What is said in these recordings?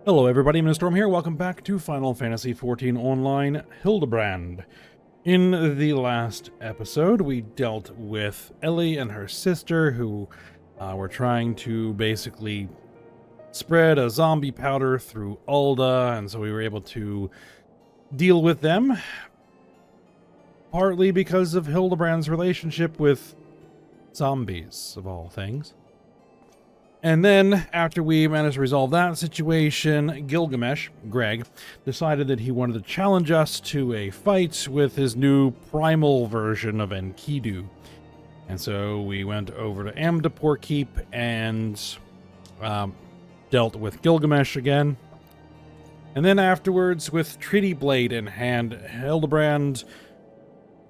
Hello everybody, I'm Storm here. Welcome back to Final Fantasy XIV Online Hildebrand. In the last episode, we dealt with Ellie and her sister who were trying to basically spread a zombie powder through Ul'dah, and so we were able to deal with them, partly because of Hildebrand's relationship with zombies, of all things. And then, after we managed to resolve that situation, Gilgamesh, Greg, decided that he wanted to challenge us to a fight with his new primal version of Enkidu. And so we went over to Amdapor Keep and dealt with Gilgamesh again. And then afterwards, with Treaty Blade in hand, Hildebrand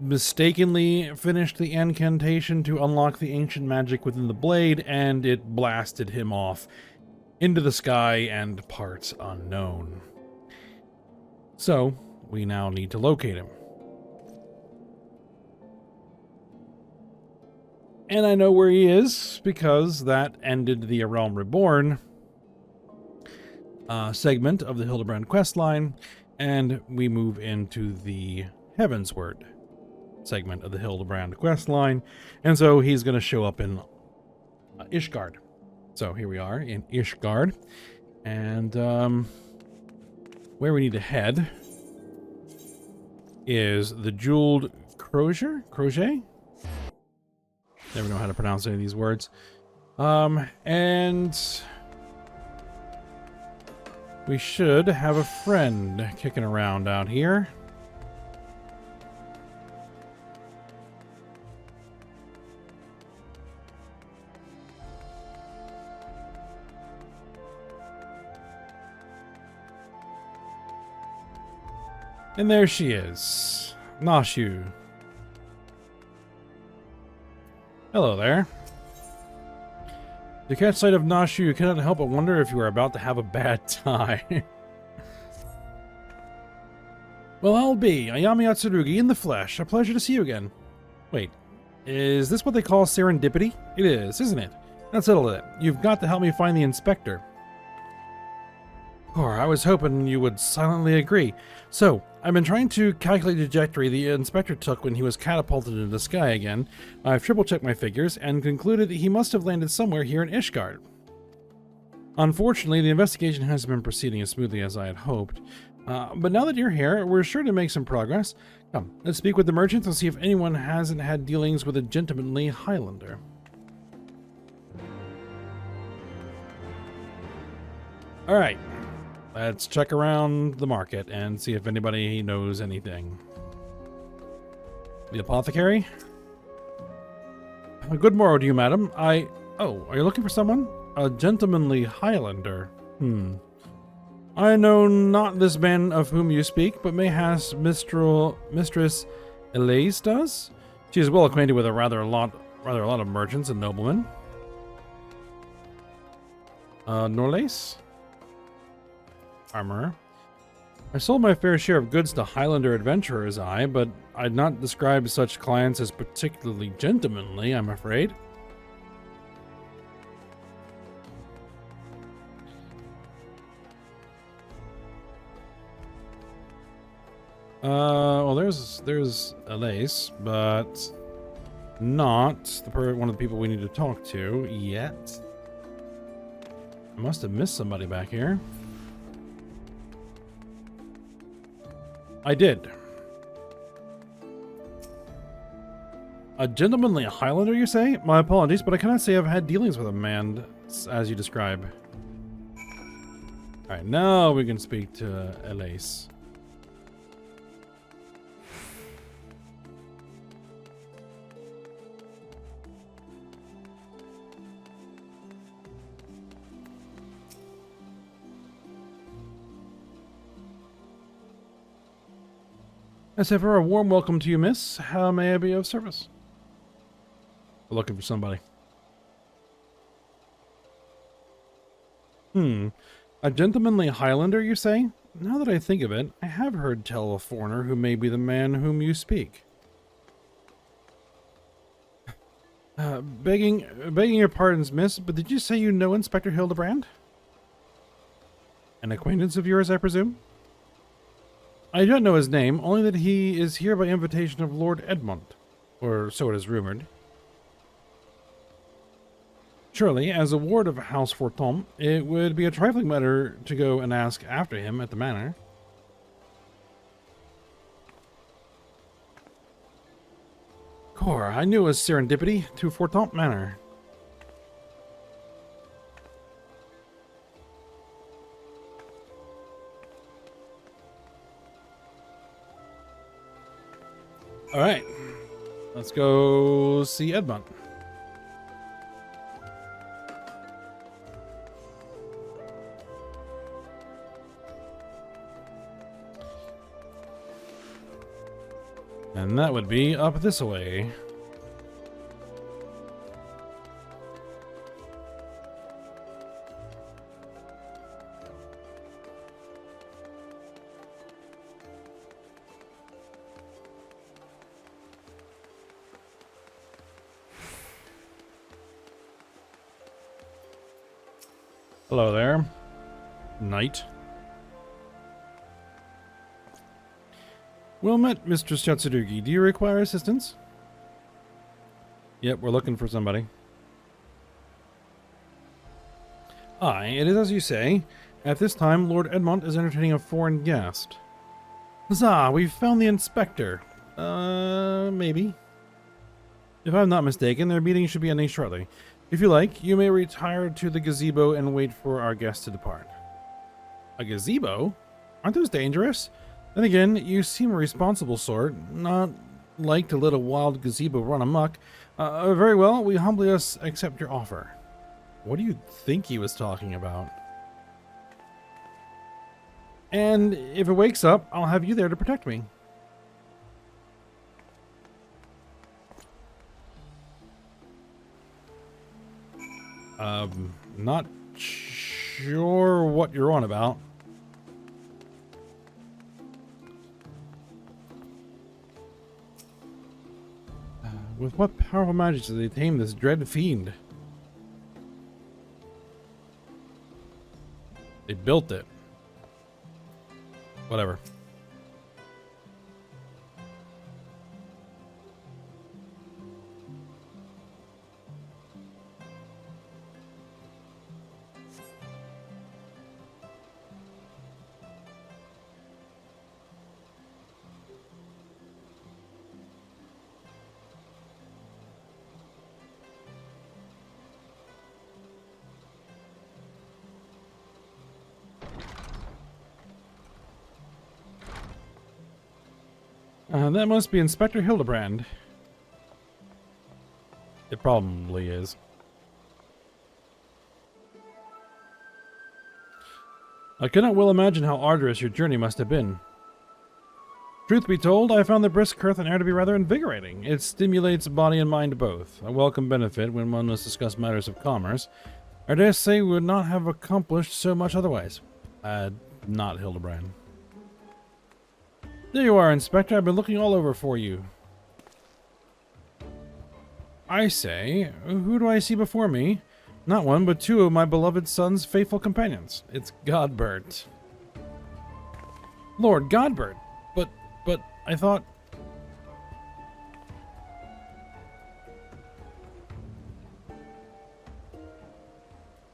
mistakenly finished the incantation to unlock the ancient magic within the blade, and it blasted him off into the sky and parts unknown. So, we now need to locate him. And I know where he is, because that ended the A Realm Reborn segment of the Hildebrand questline, and we move into the Heavensward segment of the Hildebrand questline, and so he's going to show up in Ishgard. So here we are in Ishgard, and where we need to head is the Jeweled Crochet? Never know how to pronounce any of these words. And we should have a friend kicking around out here. And there she is, Nashu. Hello there. To catch sight of Nashu, you cannot help but wonder if you are about to have a bad time. Well, I'll be Ayami Atsurugi in the flesh. A pleasure to see you again. Wait, is this what they call serendipity? It is, isn't it? That settled it. You've got to help me find the inspector. Or I was hoping you would silently agree. So, I've been trying to calculate the trajectory the inspector took when he was catapulted into the sky again. I've triple-checked my figures and concluded that he must have landed somewhere here in Ishgard. Unfortunately, the investigation hasn't been proceeding as smoothly as I had hoped. But now that you're here, we're sure to make some progress. Come, let's speak with the merchants and see if anyone hasn't had dealings with a gentlemanly Highlander. Alright. Let's check around the market and see if anybody knows anything. The apothecary? Good morrow to you, madam. Oh, are you looking for someone? A gentlemanly Highlander. I know not this man of whom you speak, but mayhap Mistress Elise does? She is well acquainted with a rather a lot of merchants and noblemen. Norlace? Armor. I sold my fair share of goods to Highlander adventurers, but I'd not describe such clients as particularly gentlemanly, I'm afraid. Well, there's Elise, but not one of the people we need to talk to yet. I must have missed somebody back here. I did. A gentlemanly Highlander, you say? My apologies, but I cannot say I've had dealings with a man as you describe. Alright, now we can speak to Elise. As ever, a warm welcome to you, miss. How may I be of service? We're looking for somebody. A gentlemanly Highlander, you say? Now that I think of it, I have heard tell of a foreigner who may be the man whom you speak. Begging your pardons, miss, but did you say you know Inspector Hildebrand? An acquaintance of yours, I presume? I don't know his name, only that he is here by invitation of Lord Edmund, or so it is rumored. Surely, as a ward of House Forton, it would be a trifling matter to go and ask after him at the manor. Core, I knew it was serendipity to Forton Manor. Alright, let's go see Edmund. And that would be up this way. Hello there, knight. Well met, Mistress Yatsurugi. Do you require assistance? Yep, we're looking for somebody. Aye, it is as you say. At this time, Lord Edmund is entertaining a foreign guest. Huzzah, we've found the inspector. Maybe. If I'm not mistaken, their meeting should be ending shortly. If you like, you may retire to the gazebo and wait for our guest to depart. A gazebo? Aren't those dangerous? Then again, you seem a responsible sort, not like to let a wild gazebo run amok. Very well, we humbly accept your offer. What do you think he was talking about? And if it wakes up, I'll have you there to protect me. Not sure what you're on about. With what powerful magic did they tame this dread fiend? They built it. Whatever. That must be Inspector Hildebrand. It probably is. I cannot well imagine how arduous your journey must have been. Truth be told, I found the brisk earth and air to be rather invigorating. It stimulates body and mind both, a welcome benefit when one must discuss matters of commerce. I dare say we would not have accomplished so much otherwise. Not Hildebrand. There you are, Inspector. I've been looking all over for you. I say, who do I see before me? Not one, but two of my beloved son's faithful companions. It's Godbert. Lord Godbert? But I thought...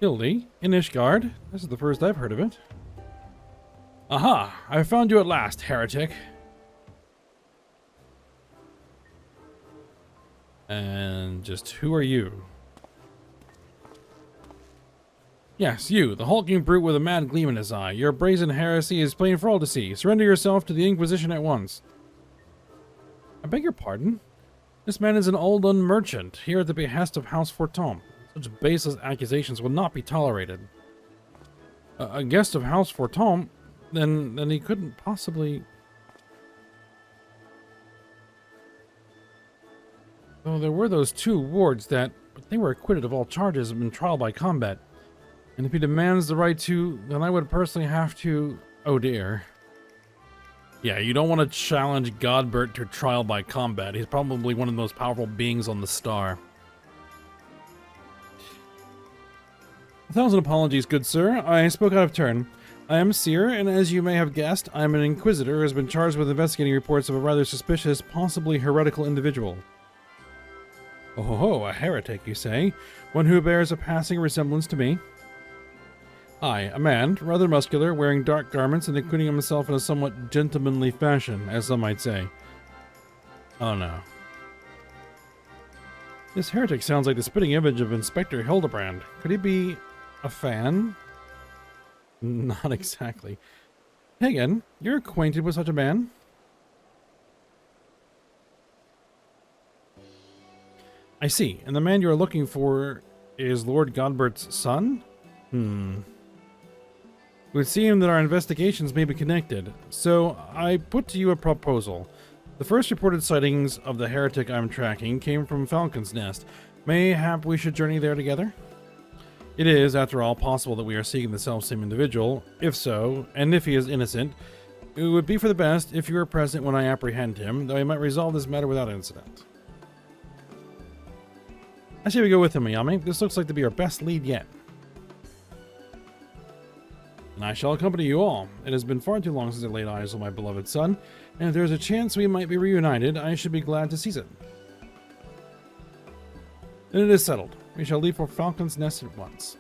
Hildy? In Ishgard? This is the first I've heard of it. Aha! I found you at last, heretic. And just who are you? Yes, you, the hulking brute with a mad gleam in his eye. Your brazen heresy is plain for all to see. Surrender yourself to the Inquisition at once. I beg your pardon? This man is an Alden merchant, here at the behest of House Forton. Such baseless accusations will not be tolerated. A guest of House Forton? Then he couldn't possibly... Oh, there were those two wards but they were acquitted of all charges and been trial by combat. And if he demands the right to, then I would personally have to... Oh dear. Yeah, you don't want to challenge Godbert to trial by combat. He's probably one of the most powerful beings on the star. 1,000 apologies, good sir. I spoke out of turn. I am Seer, and as you may have guessed, I am an Inquisitor who has been charged with investigating reports of a rather suspicious, possibly heretical individual. Oh ho ho, a heretic, you say? One who bears a passing resemblance to me? Aye, a man, rather muscular, wearing dark garments and acquitting himself in a somewhat gentlemanly fashion, as some might say. Oh no. This heretic sounds like the spitting image of Inspector Hildebrand. Could he be a fan? Not exactly. Hagen, you're acquainted with such a man? I see, and the man you are looking for is Lord Godbert's son? It would seem that our investigations may be connected, so I put to you a proposal. The first reported sightings of the heretic I'm tracking came from Falcon's Nest. Mayhap we should journey there together? It is, after all, possible that we are seeking the selfsame individual. If so, and if he is innocent, it would be for the best if you were present when I apprehend him, though I might resolve this matter without incident. I say we go with him, Miyami. This looks like to be our best lead yet. And I shall accompany you all. It has been far too long since I laid eyes on my beloved son, and if there is a chance we might be reunited, I should be glad to seize it. Then it is settled. We shall leave for Falcon's Nest at once.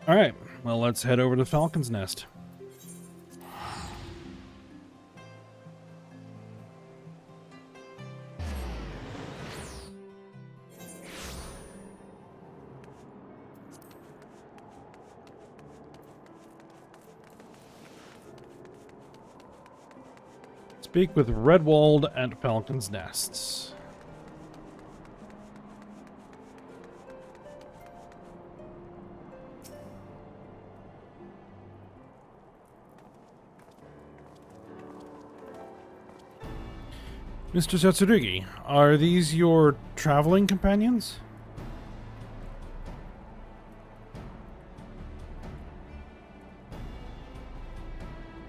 Alright, well, let's head over to Falcon's Nest. Speak with Redwald at Falcon's Nest. Mr. Satsurugi, are these your traveling companions?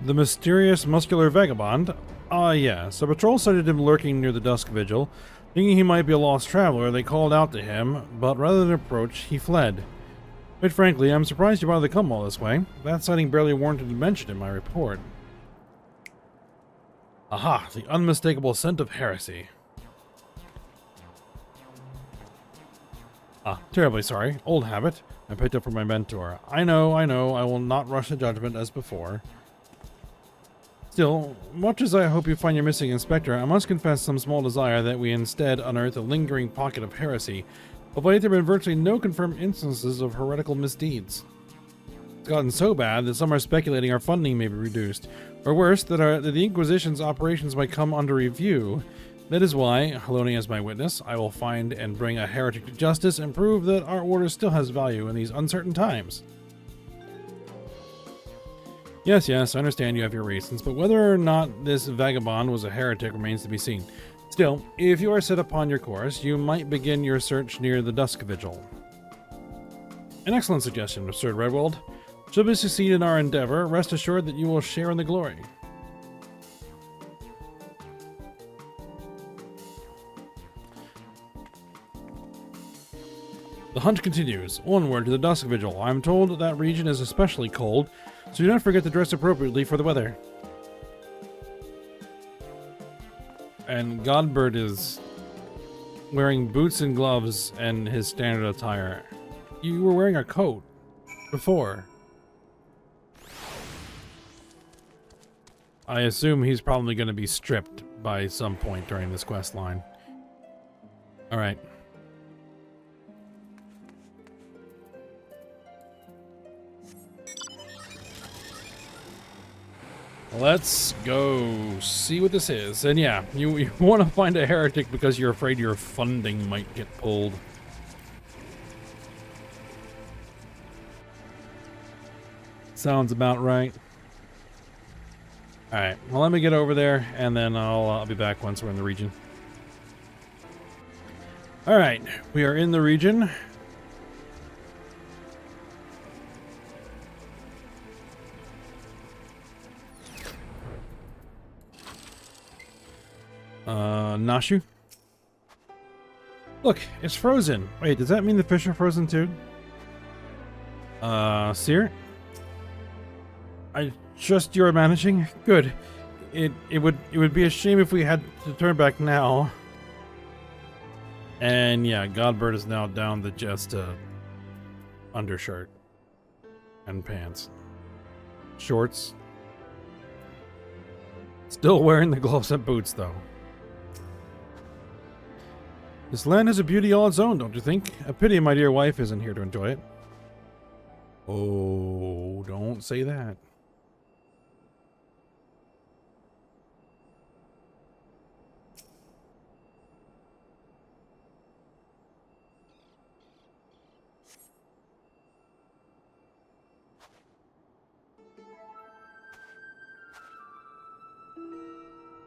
The mysterious muscular vagabond? Ah, yes. A patrol sighted him lurking near the dusk vigil. Thinking he might be a lost traveler, they called out to him, but rather than approach, he fled. Quite frankly, I'm surprised you bothered to come all this way. That sighting barely warranted mention in my report. Aha, the unmistakable scent of heresy. Ah, terribly sorry. Old habit. I picked up from my mentor. I know, I will not rush to judgment as before. Still, much as I hope you find your missing inspector, I must confess some small desire that we instead unearth a lingering pocket of heresy. Of late, there have been virtually no confirmed instances of heretical misdeeds. It's gotten so bad that some are speculating our funding may be reduced, or worse, that the Inquisition's operations might come under review. That is why, alone as my witness, I will find and bring a heretic to justice and prove that our order still has value in these uncertain times. Yes, I understand you have your reasons, but whether or not this vagabond was a heretic remains to be seen. Still, if you are set upon your course, you might begin your search near the Dusk Vigil. An excellent suggestion, Mr. Redwald. Should we succeed in our endeavor, rest assured that you will share in the glory. The hunt continues. Onward to the Dusk Vigil. I'm told that region is especially cold, so do not forget to dress appropriately for the weather. And Godbert is wearing boots and gloves and his standard attire. You were wearing a coat before. I assume he's probably going to be stripped by some point during this quest line. Alright. Let's go see what this is. And yeah, you want to find a heretic because you're afraid your funding might get pulled. Sounds about right. Alright, well let me get over there and then I'll be back once we're in the region. Alright, we are in the region. Nashu? Look, it's frozen. Wait, does that mean the fish are frozen too? Seer? I trust you are managing? Good. It would be a shame if we had to turn back now. And yeah, Godbird is now down to just undershirt and pants. Shorts. Still wearing the gloves and boots though. This land has a beauty all its own, don't you think? A pity my dear wife isn't here to enjoy it. Oh, don't say that.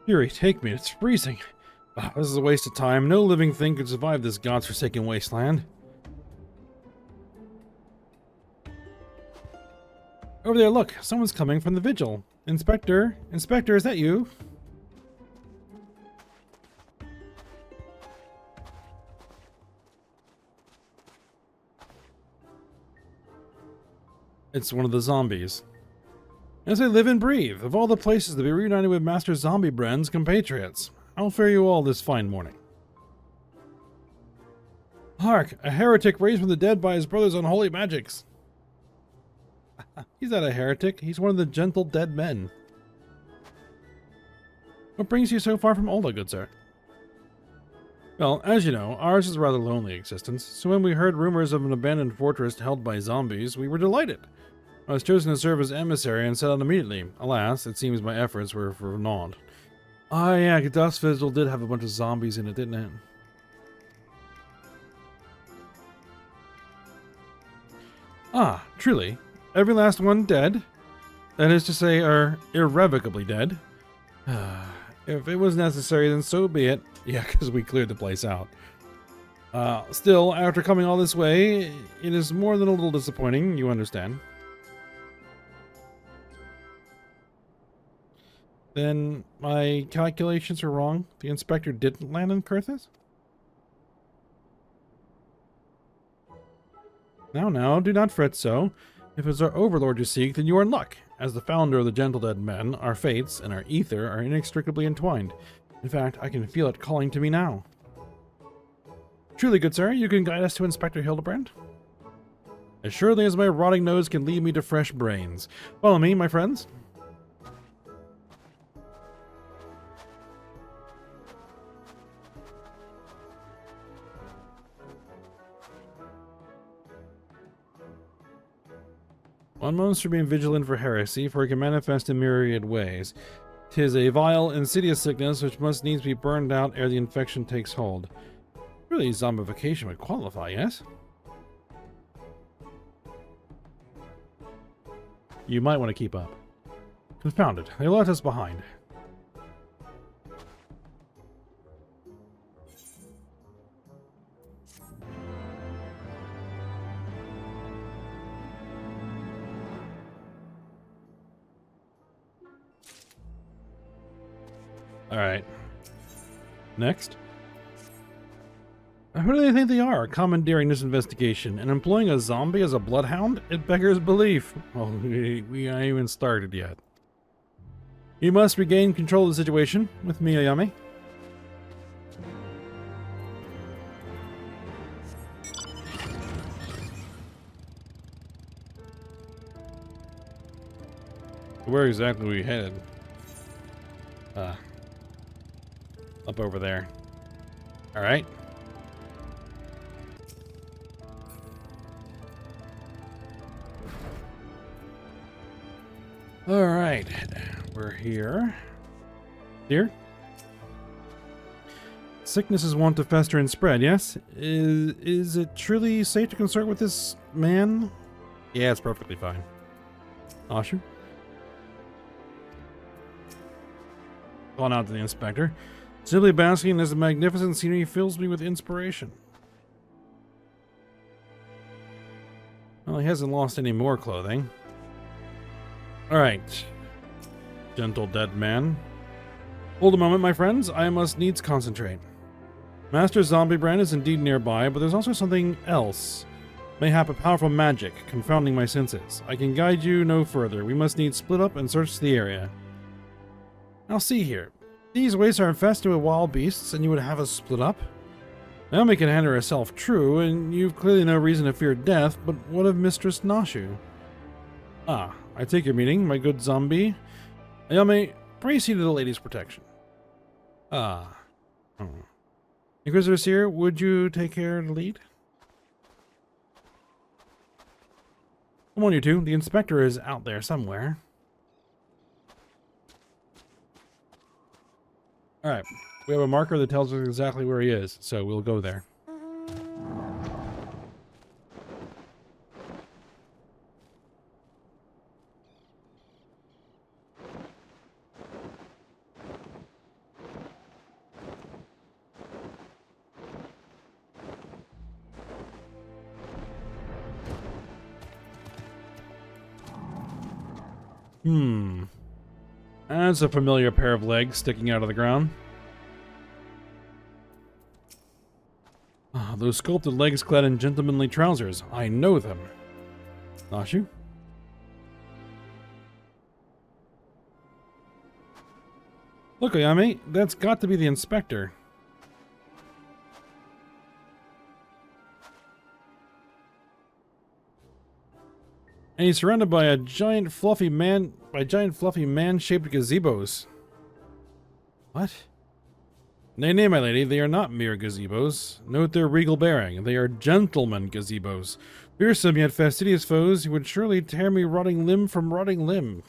Fury, take me. It's freezing. This is a waste of time. No living thing could survive this godforsaken wasteland. Over there, look. Someone's coming from the vigil. Inspector? Inspector, is that you? It's one of the zombies. As I live and breathe, of all the places to be reunited with Master Zombiebrand's compatriots. How fare you all this fine morning? Hark! A heretic raised from the dead by his brother's unholy magics. He's not a heretic. He's one of the gentle dead men. What brings you so far from Ola, good sir? Well, as you know, ours is a rather lonely existence, so when we heard rumors of an abandoned fortress held by zombies, we were delighted. I was chosen to serve as emissary and set out immediately. Alas, it seems my efforts were for naught. Ah, yeah, Dust Vigil did have a bunch of zombies in it, didn't it? Ah, truly. Every last one dead? That is to say, are irrevocably dead. If it was necessary, then so be it. Yeah, because we cleared the place out. Still, after coming all this way, it is more than a little disappointing, you understand. Then my calculations are wrong. The inspector didn't land in Kurthis? Now, do not fret so. If it's our overlord you seek, then you are in luck. As the founder of the Gentle Dead Men, our fates and our ether are inextricably entwined. In fact, I can feel it calling to me now. Truly, good sir, you can guide us to Inspector Hildebrand? As surely as my rotting nose can lead me to fresh brains. Follow me, my friends. One must remain vigilant for heresy, for it can manifest in myriad ways. 'Tis a vile, insidious sickness which must needs be burned out ere the infection takes hold. Really, zombification would qualify, yes? You might want to keep up. Confound it, they left us behind. Alright. Next. Who do they think they are, commandeering this investigation and employing a zombie as a bloodhound? It beggars belief. Well, we ain't even started yet. You must regain control of the situation with me, Ayame. Where exactly are we headed? Up over there. Alright. Alright. We're here. Here? Sickness is wont to fester and spread, yes? Is it truly safe to consort with this man? Yeah, it's perfectly fine. Ashu? Calling out to the inspector. Simply basking in this magnificent scenery fills me with inspiration. Well, he hasn't lost any more clothing. Alright. Gentle dead man. Hold a moment, my friends. I must needs concentrate. Master Zombiebrand is indeed nearby, but there's also something else. Mayhap a powerful magic, confounding my senses. I can guide you no further. We must needs split up and search the area. Now see here. These wastes are infested with wild beasts, and you would have us split up? Naomi can handle herself, true, and you've clearly no reason to fear death, but what of Mistress Nashu? Ah, I take your meaning, my good zombie. Ayame, pray see to the lady's protection. Ah. Oh. Inquisitors here, would you take care of the lead? Come on, you two. The inspector is out there somewhere. Alright. We have a marker that tells us exactly where he is, so we'll go there. That's a familiar pair of legs sticking out of the ground. Ah, those sculpted legs clad in gentlemanly trousers. I know them. Nashu? Look, Ayame, that's got to be the inspector. And he's surrounded by a giant fluffy man-shaped gazebos. What? Nay, nay, my lady, they are not mere gazebos. Note their regal bearing. They are gentlemen gazebos. Fearsome yet fastidious foes who would surely tear me rotting limb from rotting limb.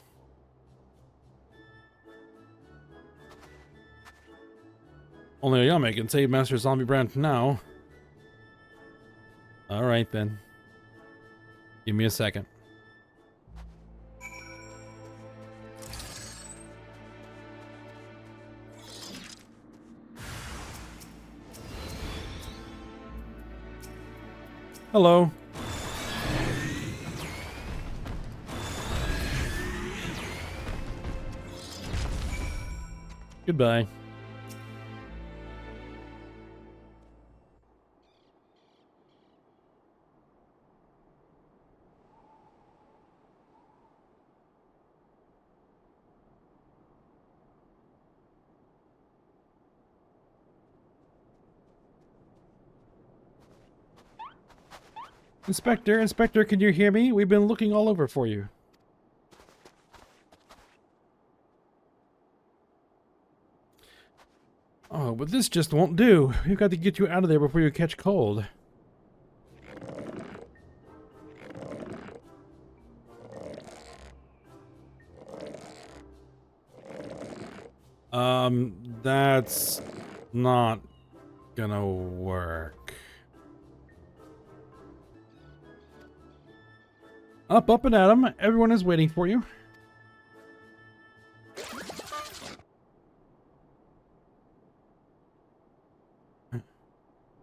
Only Ayame can save Master Zombiebrand now. Alright then. Give me a second. Hello. Goodbye. Inspector, can you hear me? We've been looking all over for you. Oh, but this just won't do. We've got to get you out of there before you catch cold. That's not gonna work. Up and at 'em. Everyone is waiting for you.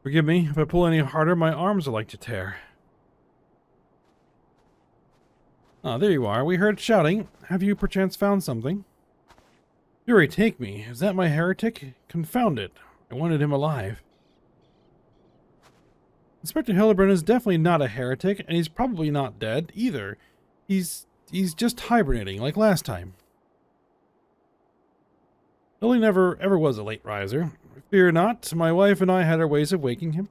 Forgive me, if I pull any harder, my arms are like to tear. Ah, there you are. We heard shouting. Have you perchance found something? Fury, take me. Is that my heretic? Confound it. I wanted him alive. Inspector Hildebrand is definitely not a heretic, and he's probably not dead either. He's just hibernating like last time. Billy never ever was a late riser. Fear not, my wife and I had our ways of waking him.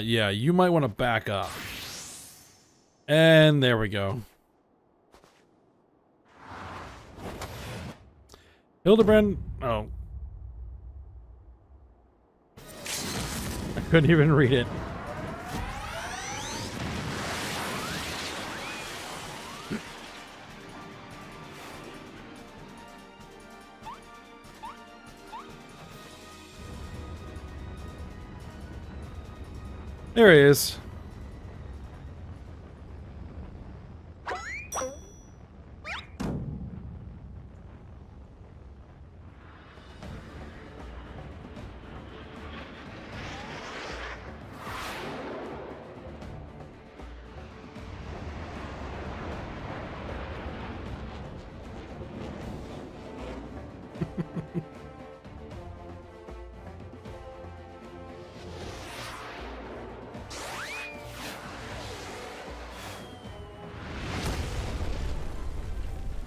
Yeah, you might want to back up. And there we go. Hildebrand, oh. I couldn't even read it. There he is.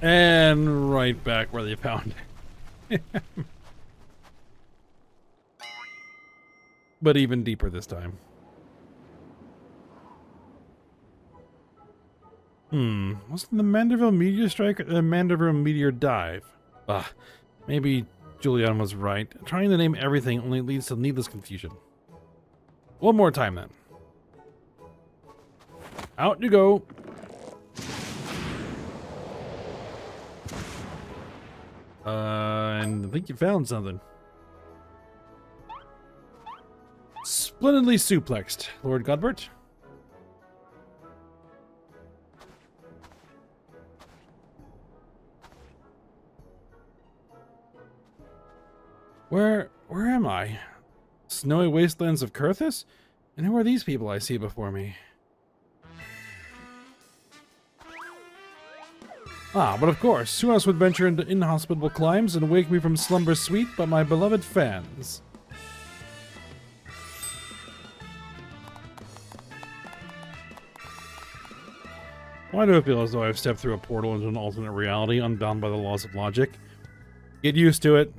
And right back where they found it. But even deeper this time. Wasn't the Mandeville meteor strike or the Mandeville meteor dive? Maybe Julian was right. Trying to name everything only leads to needless confusion. One more time then. Out you go. And I think you found something. Splendidly suplexed, Lord Godbert. Where am I? Snowy wastelands of Kurthus? And who are these people I see before me? But of course, who else would venture into inhospitable climes and wake me from slumber sweet but my beloved fans? Why do I feel as though I've stepped through a portal into an alternate reality, unbound by the laws of logic? Get used to it.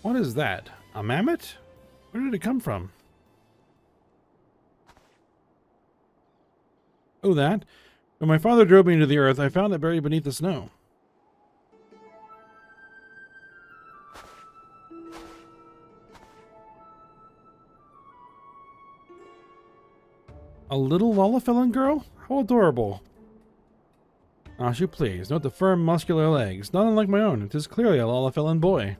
What is that? A mammoth? Where did it come from? Oh, that? When my father drove me into the earth, I found it buried beneath the snow. A little Lalafellan girl? How adorable. Ashu, please, note the firm, muscular legs. Not unlike my own. It is clearly a Lalafellan boy.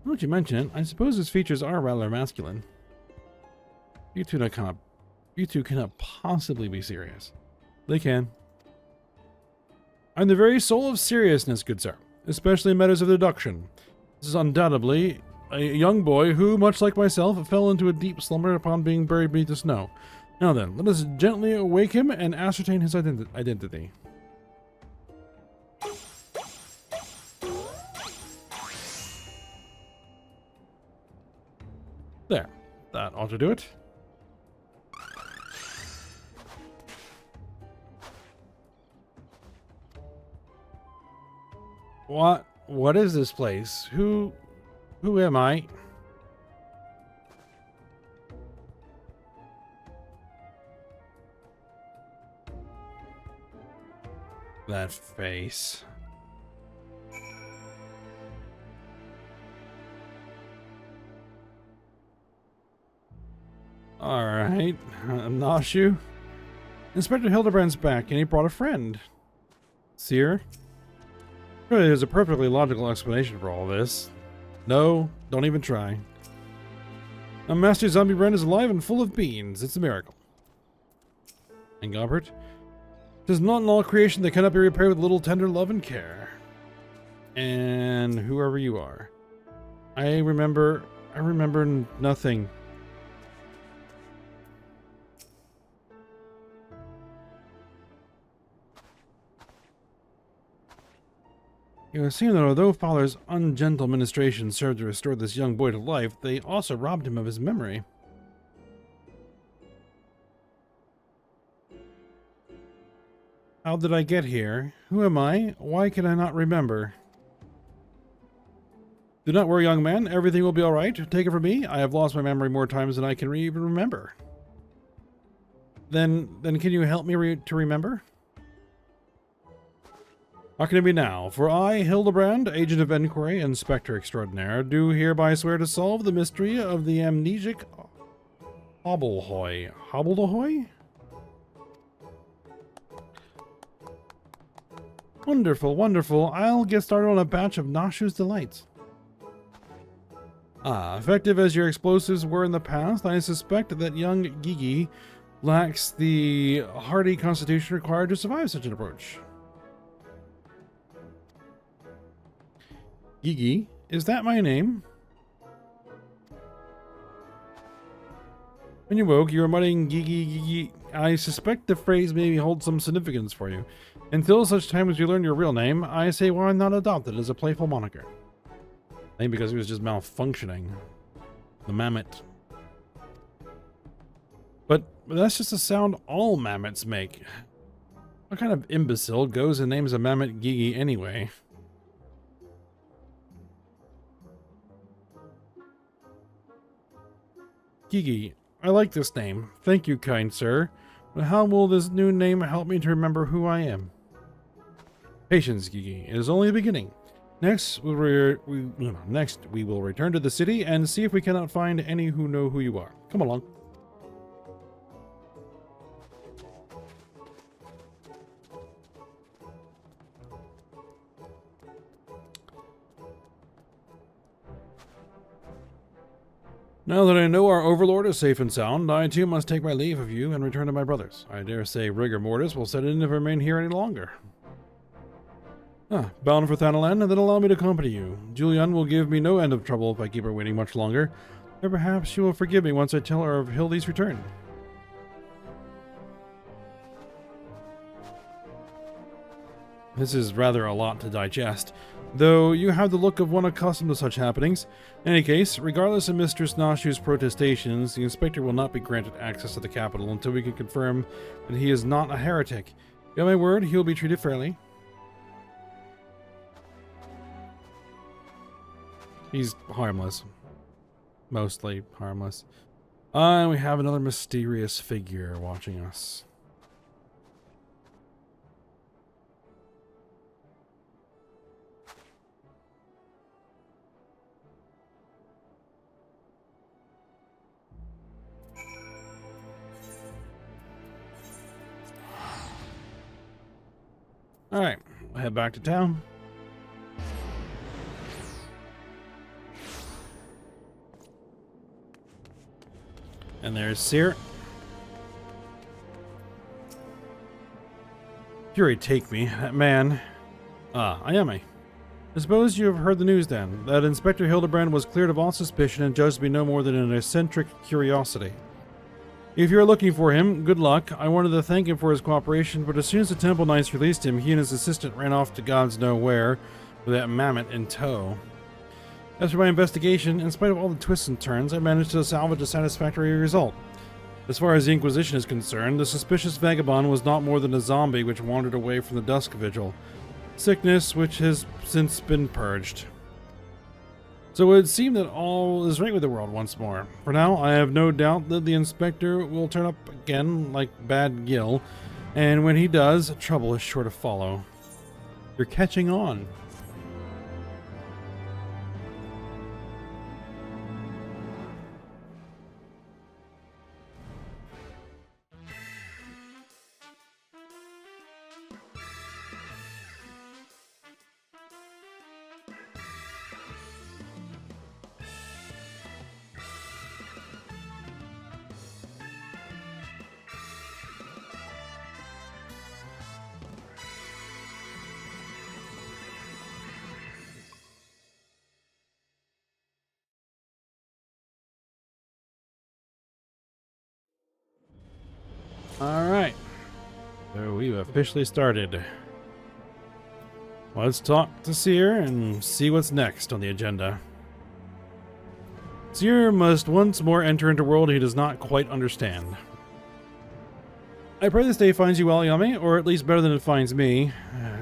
Now that you mention it, I suppose his features are rather masculine. You two cannot possibly be serious. They can. I'm the very soul of seriousness, good sir, especially in matters of deduction. This is undoubtedly a young boy who, much like myself, fell into a deep slumber upon being buried beneath the snow. Now then, let us gently awake him and ascertain his identity. There. That ought to do it. What is this place? Who am I? That face. Alright, Nashu. Inspector Hildebrand's back, and he brought a friend. Seer? Really, there's a perfectly logical explanation for all this. No, don't even try. Master Zombie Brand is alive and full of beans. It's a miracle. And Gobert? It is not in all creation that cannot be repaired with a little tender love and care. And whoever you are. I remember nothing. It would seem that although Father's ungentle ministration served to restore this young boy to life, they also robbed him of his memory. How did I get here? Who am I? Why can I not remember? Do not worry, young man. Everything will be all right. Take it from me. I have lost my memory more times than I can even remember. Then can you help me to remember? How can it be now? For I, Hildebrand, Agent of Inquiry, Inspector Extraordinaire, do hereby swear to solve the mystery of the amnesic Hobblehoy. Hobblehoy? Wonderful, wonderful. I'll get started on a batch of Nashu's delights. Effective as your explosives were in the past, I suspect that young Gigi lacks the hardy constitution required to survive such an approach. Gigi? Is that my name? When you woke, you were muttering Gigi, Gigi. I suspect the phrase maybe holds some significance for you. Until such time as you learn your real name, I say why not adopt it as a playful moniker. I think because he was just malfunctioning. The mammoth. But that's just a sound all mammoths make. What kind of imbecile goes and names a mammoth Gigi anyway? Gigi, I like this name. Thank you, kind sir. But how will this new name help me to remember who I am? Patience, Gigi. It is only the beginning. Next, we will return to the city and see if we cannot find any who know who you are. Come along. Now that I know our overlord is safe and sound, I too must take my leave of you and return to my brothers. I dare say rigor mortis will set in if I remain here any longer. Bound for Thanalan, and then allow me to accompany you. Julian will give me no end of trouble if I keep her waiting much longer, and perhaps she will forgive me once I tell her of Hildy's return. This is rather a lot to digest, though you have the look of one accustomed to such happenings. In any case, regardless of Mistress Nashu's protestations, the inspector will not be granted access to the capital until we can confirm that he is not a heretic. You have my word, he will be treated fairly. He's harmless. Mostly harmless. And we have another mysterious figure watching us. Alright, we'll head back to town. And there's Seer. Fury take me, that man. I am I suppose you have heard the news then, that Inspector Hildebrand was cleared of all suspicion and judged to be no more than an eccentric curiosity. If you are looking for him, good luck. I wanted to thank him for his cooperation, but as soon as the Temple Knights released him, he and his assistant ran off to gods know where, with that mammoth in tow. As for my investigation, in spite of all the twists and turns, I managed to salvage a satisfactory result. As far as the Inquisition is concerned, the suspicious vagabond was not more than a zombie which wandered away from the Dusk Vigil. Sickness which has since been purged. So it would seem that all is right with the world once more. For now, I have no doubt that the Inspector will turn up again like Bad Gil, and when he does, trouble is sure to follow. You're catching on. Alright, so we've officially started. Let's talk to Seer and see what's next on the agenda. Seer must once more enter into a world he does not quite understand. I pray this day finds you well, Yami, or at least better than it finds me.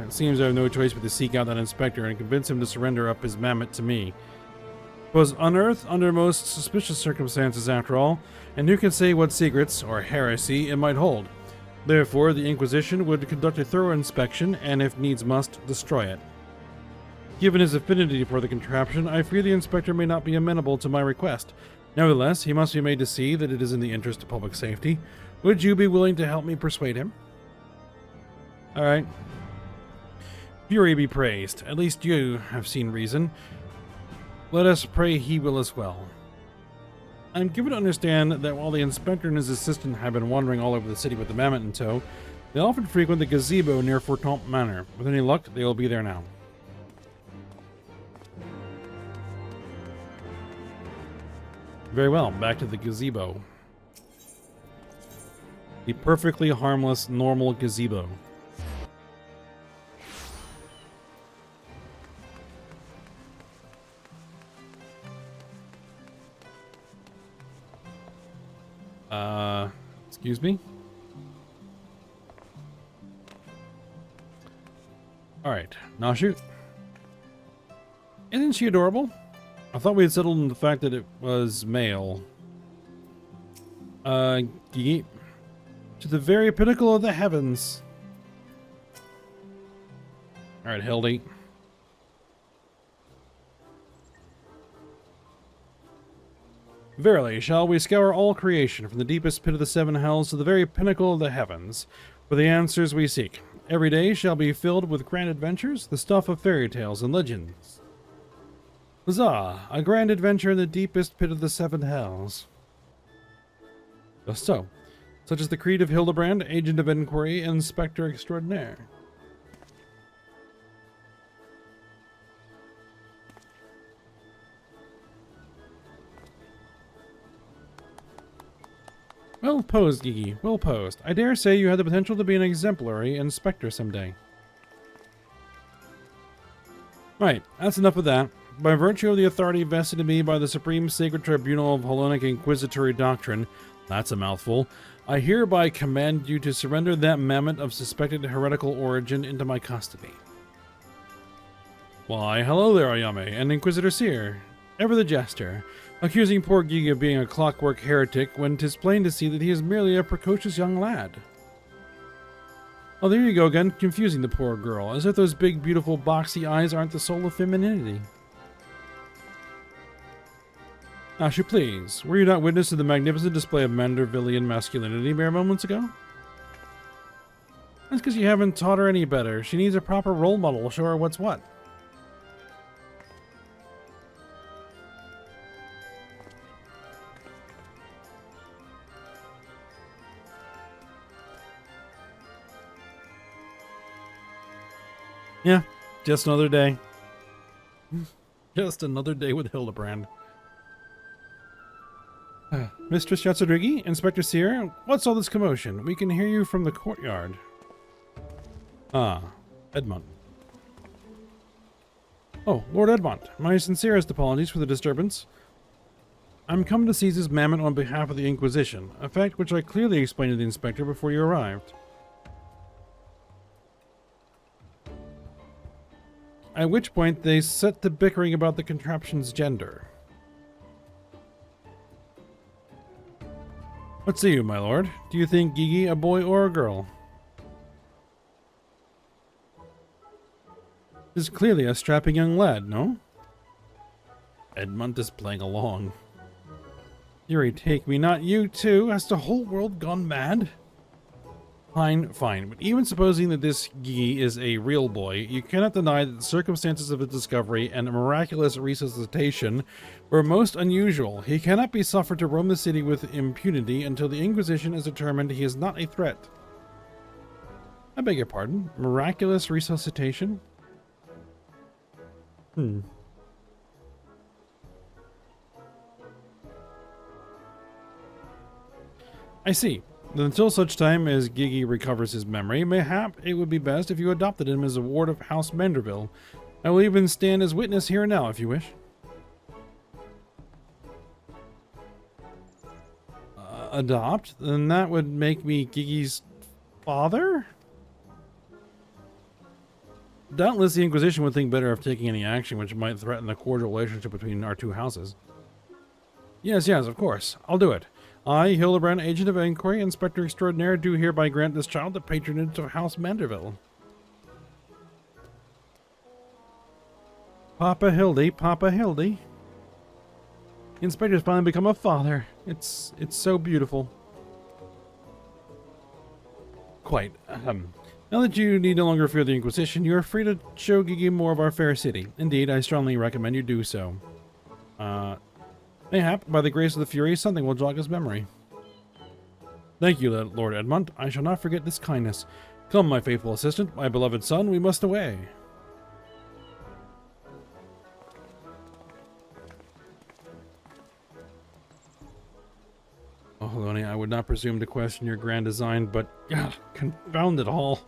It seems I have no choice but to seek out that inspector and convince him to surrender up his mammoth to me. It was unearthed under most suspicious circumstances after all, and who can say what secrets, or heresy, it might hold. Therefore, the Inquisition would conduct a thorough inspection, and if needs must, destroy it. Given his affinity for the contraption, I fear the inspector may not be amenable to my request. Nevertheless, he must be made to see that it is in the interest of public safety. Would you be willing to help me persuade him? Alright. Fury be praised. At least you have seen reason. Let us pray he will as well. I'm given to understand that while the inspector and his assistant have been wandering all over the city with the mammoth in tow, they often frequent the gazebo near Fortemps Manor. With any luck, they will be there now. Very well, back to the gazebo. The perfectly harmless, normal gazebo. Excuse me? Alright, now shoot. Isn't she adorable? I thought we had settled on the fact that it was male. Gigi. To the very pinnacle of the heavens. Alright, Hildy. Verily, shall we scour all creation from the deepest pit of the seven hells to the very pinnacle of the heavens for the answers we seek. Every day shall be filled with grand adventures, the stuff of fairy tales and legends. Huzzah! A grand adventure in the deepest pit of the seven hells. Just so. Such is the creed of Hildebrand, Agent of Inquiry, and Inspector Extraordinaire. Well posed, Gigi. Well posed. I dare say you have the potential to be an exemplary inspector someday. Right, that's enough of that. By virtue of the authority vested in me by the Supreme Sacred Tribunal of Hellenic Inquisitory Doctrine, that's a mouthful, I hereby command you to surrender that mammoth of suspected heretical origin into my custody. Why, hello there, Ayame, and Inquisitor Seer. Ever the jester, accusing poor Gigi of being a clockwork heretic when 'tis plain to see that he is merely a precocious young lad. Oh, there you go again, confusing the poor girl, as if those big, beautiful, boxy eyes aren't the soul of femininity. Ashu, please, were you not witness to the magnificent display of Mandervillian masculinity mere moments ago? That's because you haven't taught her any better. She needs a proper role model to show her what's what. Yeah, just another day. Just another day with Hildebrand. Mistress Yatsurigi, Inspector Seer, what's all this commotion? We can hear you from the courtyard. Ah, Edmund. Oh, Lord Edmund, my sincerest apologies for the disturbance. I'm come to seize this mammoth on behalf of the Inquisition, a fact which I clearly explained to the Inspector before you arrived. At which point they set to bickering about the contraption's gender. What say you, my lord? Do you think Gigi a boy or a girl? Is clearly a strapping young lad, no? Edmund is playing along. Yuri, take me, not you too. Has the whole world gone mad? Fine, fine. But even supposing that this Gigi is a real boy, you cannot deny that the circumstances of his discovery and miraculous resuscitation were most unusual. He cannot be suffered to roam the city with impunity until the Inquisition is determined he is not a threat. I beg your pardon? Miraculous resuscitation? I see. Until such time as Gigi recovers his memory, mayhap it would be best if you adopted him as a ward of House Manderville. I will even stand as witness here and now, if you wish. Adopt? Then that would make me Gigi's father? Doubtless the Inquisition would think better of taking any action which might threaten the cordial relationship between our two houses. Yes, of course. I'll do it. I, Hildebrand, Agent of Inquiry, Inspector Extraordinaire, do hereby grant this child the patronage of House Manderville. Papa Hildy, Papa Hildy. The Inspector's finally become a father. It's so beautiful. Quite. Now that you need no longer fear the Inquisition, you are free to show Gigi more of our fair city. Indeed, I strongly recommend you do so. Mayhap, by the grace of the Furies, something will jog his memory. Thank you, Lord Edmund. I shall not forget this kindness. Come, my faithful assistant, my beloved son, we must away. Oh, Loni, I would not presume to question your grand design, but confound it all.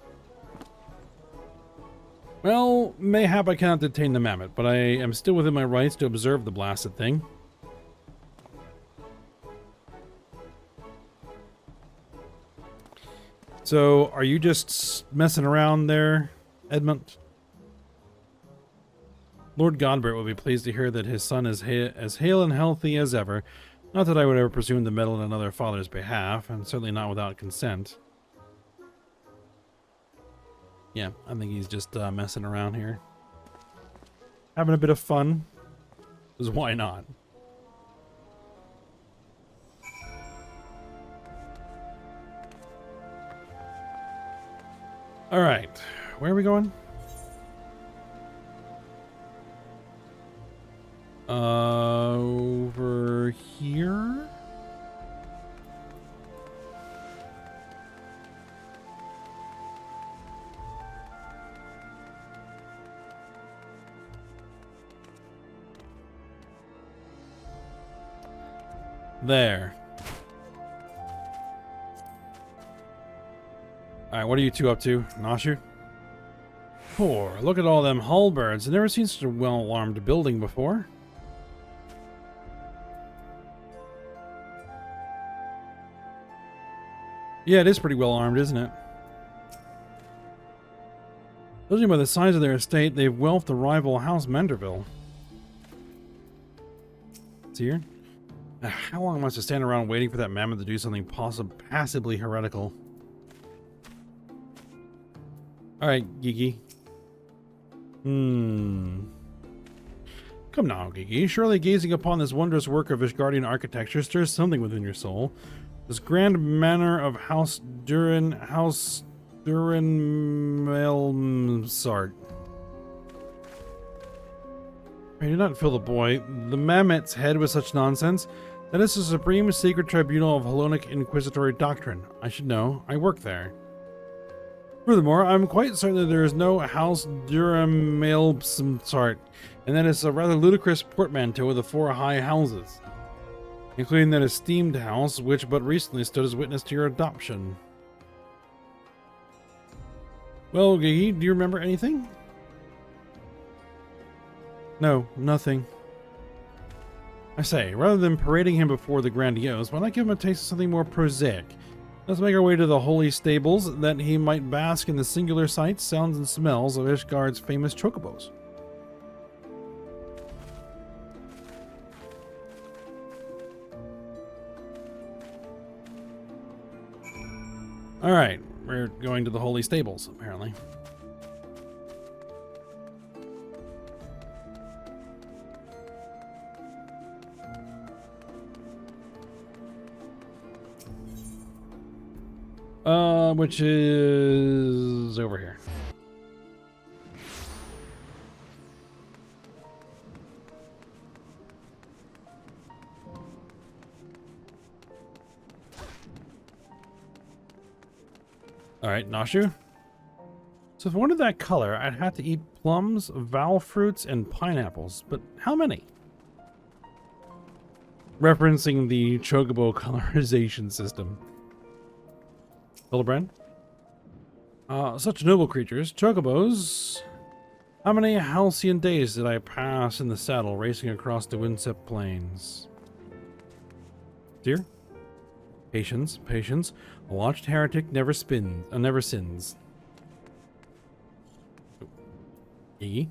Well, mayhap I cannot detain the mammoth, but I am still within my rights to observe the blasted thing. So, are you just messing around there, Edmund? Lord Godbert will be pleased to hear that his son is as hale and healthy as ever. Not that I would ever presume to meddle in another father's behalf, and certainly not without consent. Yeah, I think he's just messing around here. Having a bit of fun. Because why not? Alright, where are we going? Over here? There. Alright, what are you two up to? Noshu? Poor, look at all them hull birds. I've never seen such a well-armed building before. Yeah, it is pretty well-armed, isn't it? Judging by the size of their estate, they've whelped the rival House Menderville. It's here. How long must I stand around waiting for that mammoth to do something passably heretical? Alright, Gigi. Come now, Gigi. Surely gazing upon this wondrous work of Ishgardian architecture stirs something within your soul. This grand manor of House Durenmelmsart. I do not fill the boy, the mammoth's head with such nonsense. That is the supreme secret tribunal of Hellenic inquisitory doctrine. I should know. I work there. Furthermore, I'm quite certain that there is no House Durenmelmsart, and that it's a rather ludicrous portmanteau of the four high houses, including that esteemed house which but recently stood as witness to your adoption. Well, Gigi, do you remember anything? No, nothing. I say, rather than parading him before the grandiose, why not give him a taste of something more prosaic? Let's make our way to the holy stables, that he might bask in the singular sights, sounds, and smells of Ishgard's famous chocobos. Alright, we're going to the holy stables, apparently. Which is over here. Alright, Noshu. So if I wanted that color, I'd have to eat plums, val fruits, and pineapples. But how many? Referencing the chocobo colorization system. Hildebrand? Such noble creatures, chocobos. How many halcyon days did I pass in the saddle racing across the windswept plains? Dear? Patience, patience. A watched heretic never sins. E?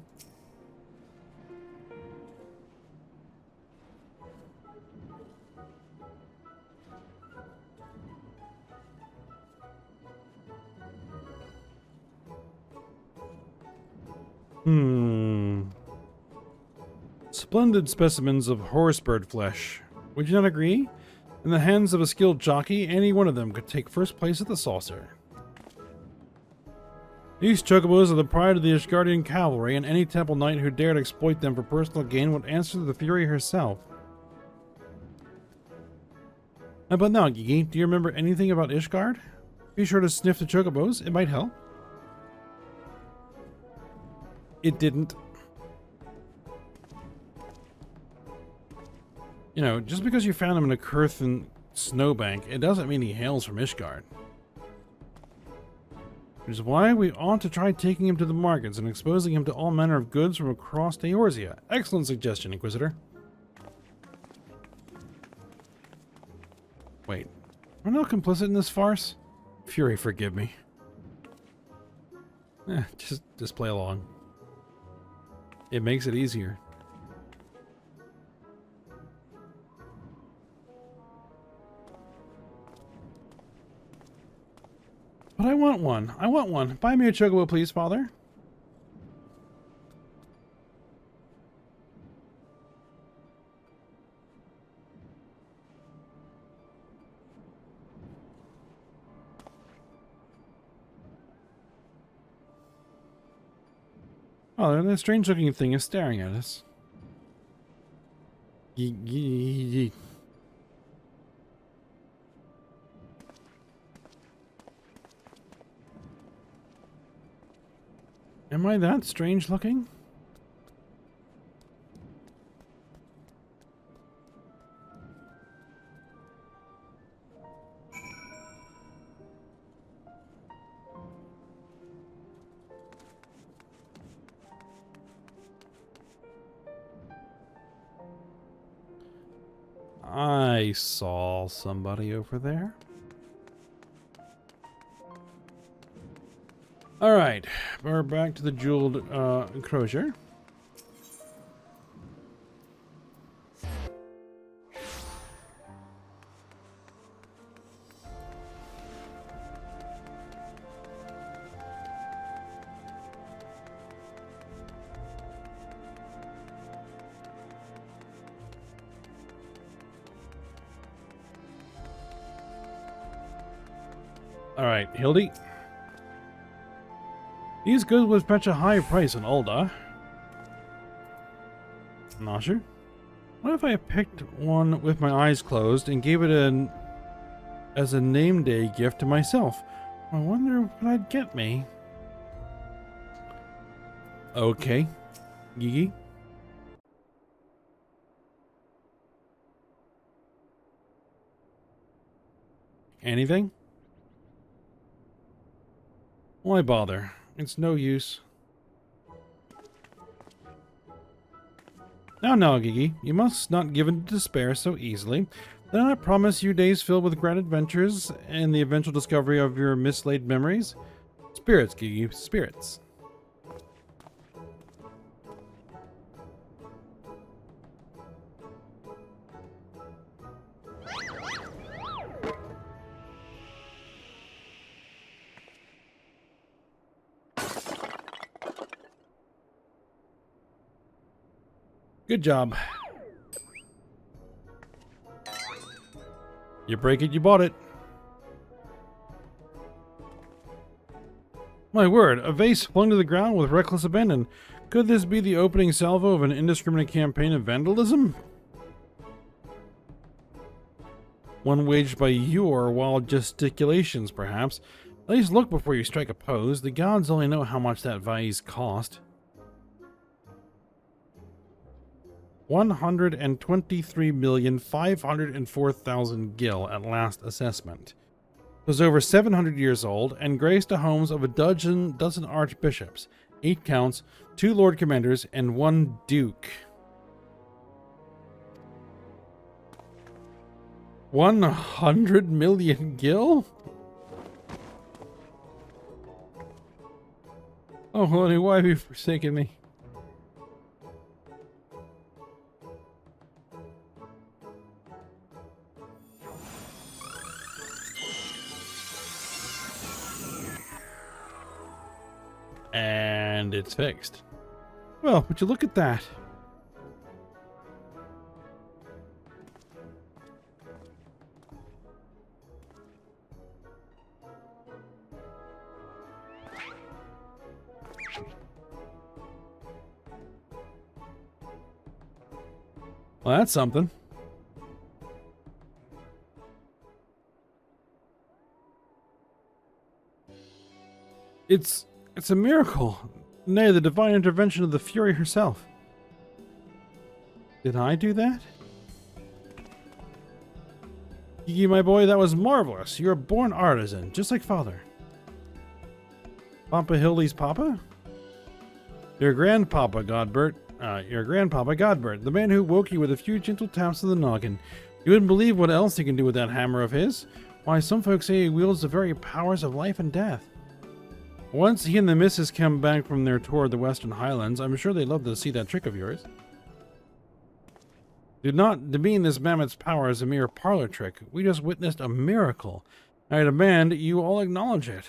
Splendid specimens of horsebird flesh. Would you not agree? In the hands of a skilled jockey, any one of them could take first place at the saucer. These chocobos are the pride of the Ishgardian cavalry, and any temple knight who dared exploit them for personal gain would answer to the Fury herself. But now, Gigi, do you remember anything about Ishgard? Be sure to sniff the chocobos, it might help. It didn't. You know, just because you found him in a Kurthan snowbank, it doesn't mean he hails from Ishgard. Which is why we ought to try taking him to the markets and exposing him to all manner of goods from across Eorzea. Excellent suggestion, Inquisitor. Wait, am I not complicit in this farce? Fury, forgive me. Just play along. It makes it easier. But I want one. I want one. Buy me a chocobo, please, Father. Oh, that strange-looking thing is staring at us. Am I that strange-looking? I saw somebody over there. Alright, we're back to the jeweled enclosure. Alright, Hildy. These goods would fetch a high price in Ulda. Not sure. What if I picked one with my eyes closed and gave it as a name day gift to myself? I wonder what I'd get me. Okay, Gigi. Anything? Why bother? It's no use. Now, Gigi, you must not give in to despair so easily. Then I promise you days filled with grand adventures and the eventual discovery of your mislaid memories. Spirits, Gigi, spirits. Good job. You break it, you bought it. My word, a vase flung to the ground with reckless abandon. Could this be the opening salvo of an indiscriminate campaign of vandalism? One waged by your wild gesticulations, perhaps. At least look before you strike a pose. The gods only know how much that vase cost. 123,504,000 gil at last assessment. It was over 700 years old and graced the homes of a dozen archbishops, 8 counts, 2 lord commanders, and 1 duke. 100 million gil? Oh, honey, why have you forsaken me? And it's fixed. Well, would you look at that? Well, that's something. It's a miracle. Nay, the divine intervention of the Fury herself. Did I do that? Gigi, my boy, that was marvelous. You're a born artisan, just like father. Papa Hildy's papa? Your grandpapa, Godbert. The man who woke you with a few gentle taps of the noggin. You wouldn't believe what else he can do with that hammer of his. Why, some folks say he wields the very powers of life and death. Once he and the missus come back from their tour of the Western Highlands, I'm sure they'd love to see that trick of yours. Do not demean this mammoth's power as a mere parlor trick. We just witnessed a miracle. I demand you all acknowledge it.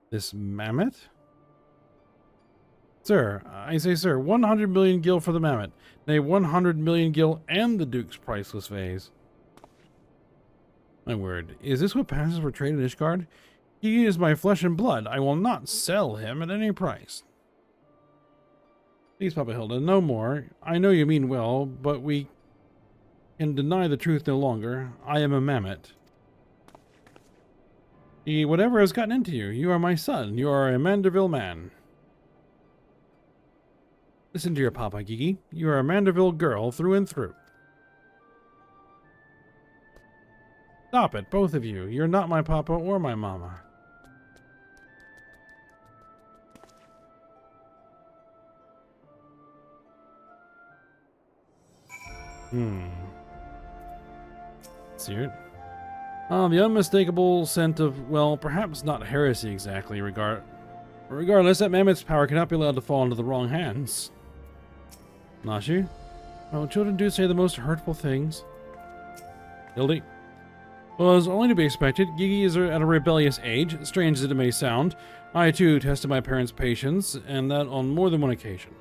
This mammoth? Sir, I say, sir, 100 million gil for the mammoth. Nay, 100 million gil and the Duke's priceless vase. My word, is this what passes for trade in Ishgard? He is my flesh and blood. I will not sell him at any price. Please, Papa Hilda, no more. I know you mean well, but we can deny the truth no longer. I am a mammoth. Whatever has gotten into you, you are my son. You are a Manderville man. Listen to your papa, Gigi. You are a Manderville girl through and through. Stop it, both of you. You're not my papa or my mama. See it? The unmistakable scent of, well, perhaps not heresy exactly. Regardless, that mammoth's power cannot be allowed to fall into the wrong hands. Nashi? Well, children do say the most hurtful things. Hildy? Well, as only to be expected, Gigi is at a rebellious age, strange as it may sound. I, too, tested my parents' patience, and that on more than one occasion.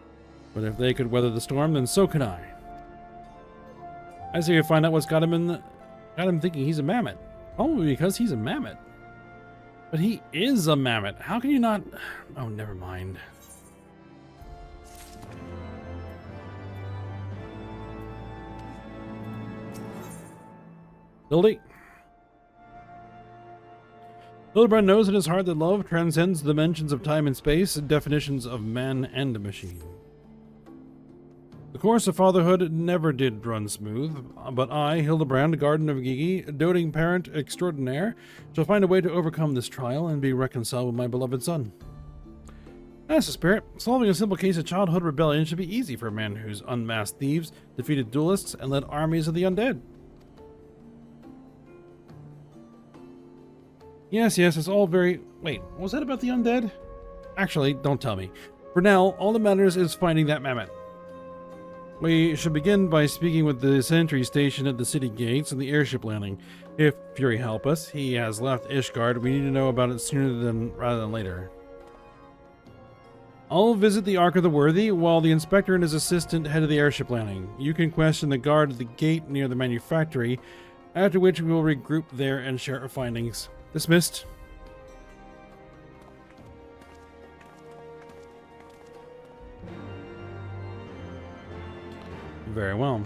But if they could weather the storm, then so can I. I say you find out what's got him thinking he's a mammoth. Probably because he's a mammoth. But he is a mammoth. How can you not... Oh, never mind. Hildy? Hildebrand knows in his heart that love transcends the dimensions of time and space and definitions of man and machine. The course of fatherhood never did run smooth, but I, Hildebrand, guardian of Gigi, doting parent extraordinaire, shall find a way to overcome this trial and be reconciled with my beloved son. That's the spirit. Solving a simple case of childhood rebellion should be easy for a man who's unmasked thieves, defeated duelists, and led armies of the undead. Yes, it's all very... Wait, what was that about the undead? Actually, don't tell me. For now, all that matters is finding that mammoth. We should begin by speaking with the sentry station at the city gates and the airship landing. If Fury help us, he has left Ishgard. We need to know about it sooner rather than later. I'll visit the Ark of the Worthy while the inspector and his assistant head to the airship landing. You can question the guard at the gate near the manufactory, after which we will regroup there and share our findings. Dismissed. Very well.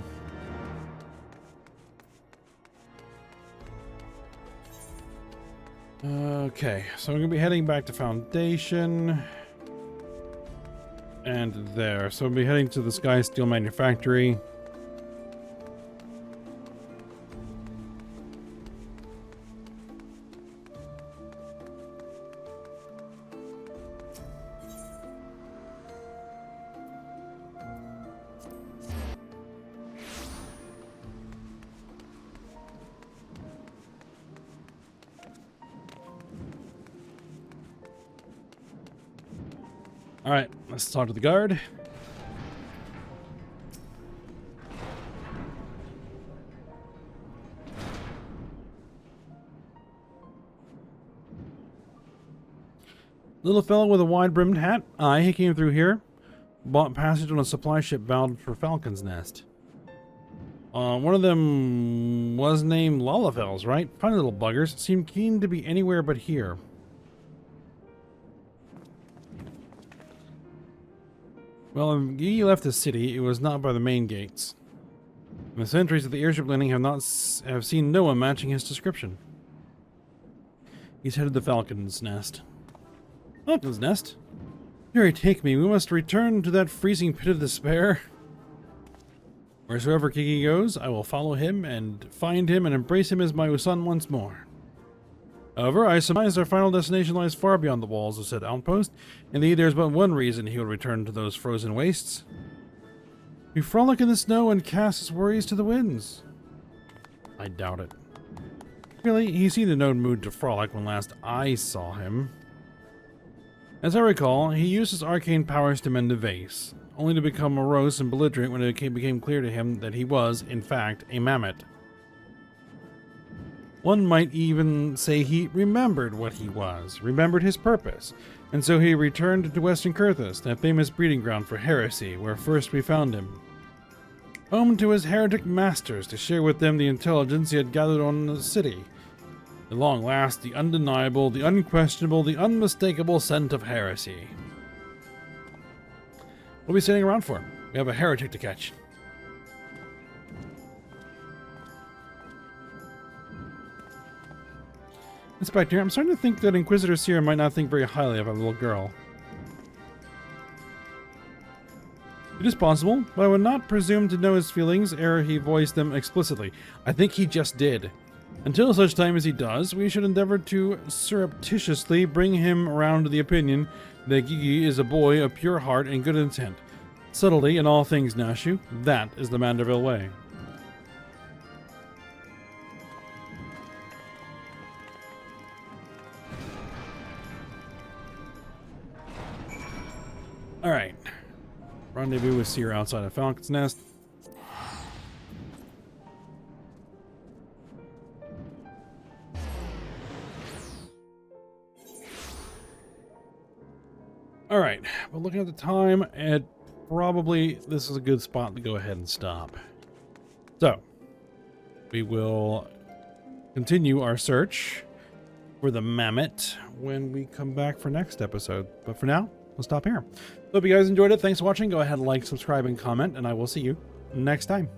Okay, so I'm going to be heading back to Foundation. And there. So we'll be heading to the Sky Steel Manufactory. Alright, let's talk to the guard. Little fellow with a wide-brimmed hat? Aye, he came through here. Bought passage on a supply ship bound for Falcon's Nest. One of them was named Lalafels, right? Funny little buggers. Seemed keen to be anywhere but here. Well, if Gigi left the city, it was not by the main gates. The sentries at the airship landing have seen no one matching his description. He's headed to Falcon's Nest. Falcon's Nest? Here, take me. We must return to that freezing pit of despair. Wheresoever Gigi goes, I will follow him and find him and embrace him as my son once more. However, I surmise our final destination lies far beyond the walls of said outpost. Indeed, there's but one reason he will return to those frozen wastes. We frolic in the snow and cast his worries to the winds. I doubt it. really, he seemed in no mood to frolic when last I saw him. As I recall, he used his arcane powers to mend a vase, only to become morose and belligerent when it became clear to him that he was, in fact, a mammoth. One might even say he remembered what he was, remembered his purpose, and so he returned to Western Kurthus, that famous breeding ground for heresy, where first we found him. Home to his heretic masters to share with them the intelligence he had gathered on the city. At long last, the undeniable, the unquestionable, the unmistakable scent of heresy. We'll be sitting around for him. We have a heretic to catch. Inspector, I'm starting to think that Inquisitor Seer might not think very highly of a little girl. It is possible, but I would not presume to know his feelings ere he voiced them explicitly. I think he just did. Until such time as he does, we should endeavor to surreptitiously bring him around to the opinion that Gigi is a boy of pure heart and good intent. Subtlety in all things, Nashu. That is the Manderville way. Alright. Rendezvous with Seer outside of Falcon's Nest. Alright, but looking at the time, this is a good spot to go ahead and stop. So, we will continue our search for the mammoth when we come back for next episode. But for now, we'll stop here. Hope you guys enjoyed it. Thanks for watching. Go ahead and like, subscribe, and comment, and I will see you next time.